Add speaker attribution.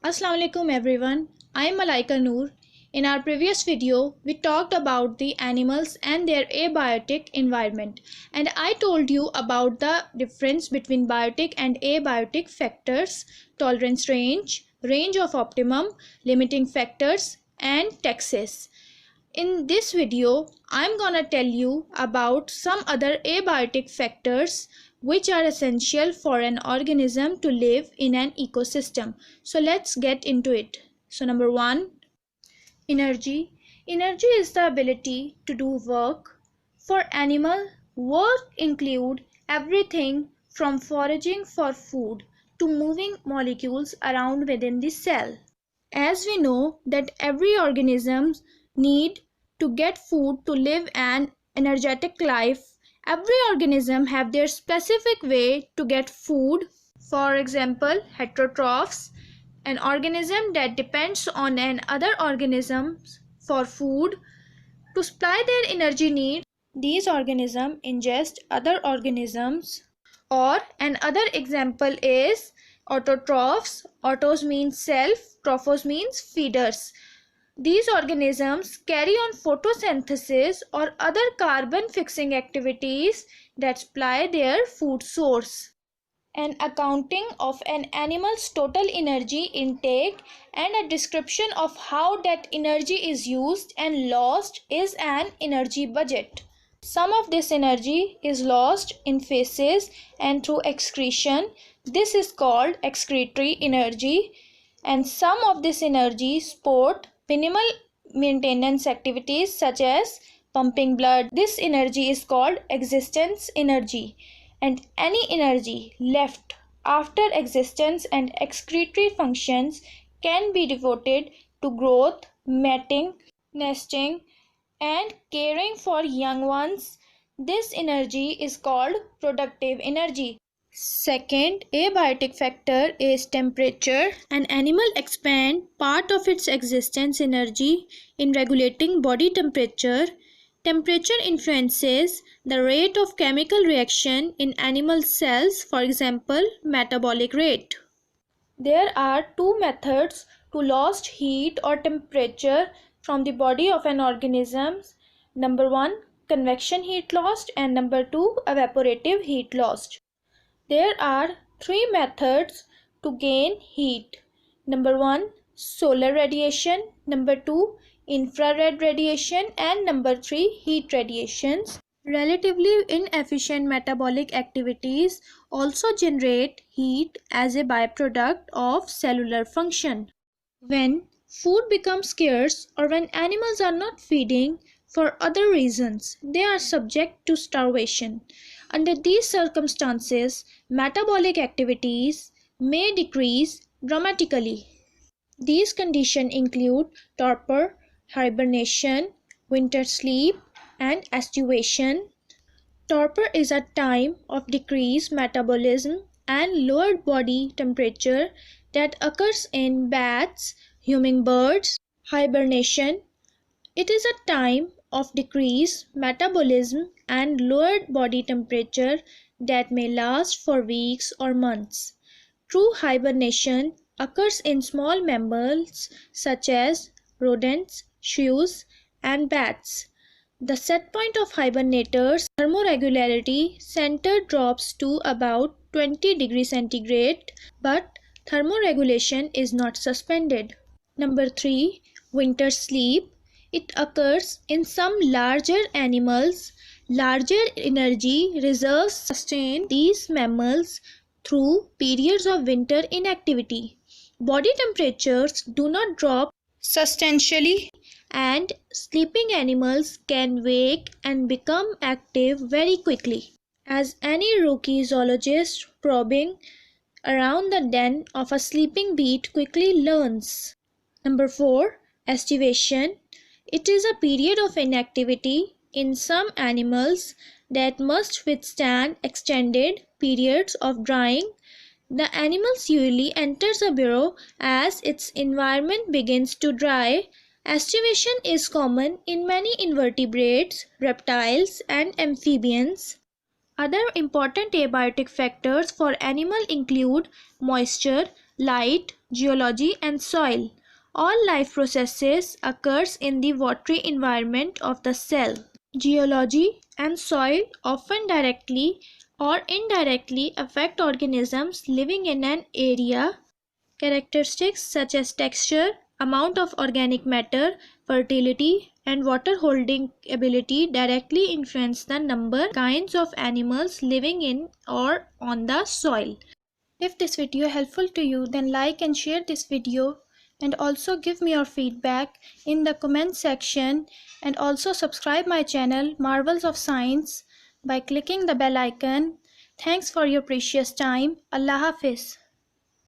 Speaker 1: Assalamu alaikum everyone. I am Malaika Noor. In our previous video, we talked about the animals and their abiotic environment, and I told you about the difference between biotic and abiotic factors, tolerance range, range of optimum, limiting factors, and taxes. In this video, I'm gonna tell you about some other abiotic factors which are essential for an organism to live in an ecosystem. So let's get into it. So number one, energy. Energy is the ability to do work. For animal, work include everything from foraging for food to moving molecules around within the cell. As we know that every organism need to get food to live an energetic life, every organism have their specific way to get food. For example, heterotrophs, an organism that depends on an other organism for food to supply their energy needs. These organisms ingest other organisms. Or another example is autotrophs. Autos means self, trophos means feeders. These organisms carry on photosynthesis or other carbon fixing activities that supply their food source. An accounting of an animal's total energy intake and a description of how that energy is used and lost is an energy budget. Some of this energy is lost in feces and through excretion. This is called excretory energy. And some of this energy support minimal maintenance activities such as pumping blood. This energy is called existence energy. And any energy left after existence and excretory functions can be devoted to growth, mating, nesting, and caring for young ones. This energy is called productive energy. Second abiotic factor is temperature. An animal expends part of its existence energy in regulating body temperature. Temperature influences the rate of chemical reaction in animal cells, for example, metabolic rate. There are two methods to lost heat or temperature from the body of an organism. Number one, convection heat lost, and number two, evaporative heat lost. There are three methods to gain heat. Number one, solar radiation. Number two, infrared radiation. And number three, heat radiations. Relatively inefficient metabolic activities also generate heat as a byproduct of cellular function. When food becomes scarce or when animals are not feeding for other reasons, they are subject to starvation. Under these circumstances, metabolic activities may decrease dramatically. These conditions include torpor, hibernation, winter sleep, and aestivation. Torpor is a time of decreased metabolism and lowered body temperature that occurs in bats, hummingbirds. Hibernation, it is a time of decreased metabolism and lowered body temperature that may last for weeks or months. True hibernation occurs in small mammals such as rodents, shrews, and bats. The set point of hibernators' thermoregulatory center drops to about 20 degrees centigrade, but thermoregulation is not suspended. Number 3. Winter sleep. It occurs in some larger animals. Larger energy reserves sustain these mammals through periods of winter inactivity. Body temperatures do not drop substantially, and sleeping animals can wake and become active very quickly, as any rookie zoologist probing around the den of a sleeping beet quickly learns. Number 4. Aestivation. It is a period of inactivity in some animals that must withstand extended periods of drying. The animals usually enters a burrow as its environment begins to dry. Aestivation is common in many invertebrates, reptiles, and amphibians. Other important abiotic factors for animal include moisture, light, Geology and soil. All life processes occurs in the watery environment of the cell. Geology and soil often directly or indirectly affect organisms living in an area. Characteristics such as texture, amount of organic matter, fertility, and water holding ability directly influence the number kinds of animals living in or on the soil. If this video helpful to you, then like and share this video, and also give me your feedback in the comment section, and also subscribe my channel Marvels of Science by clicking the bell icon. Thanks for your precious time. Allah Hafiz.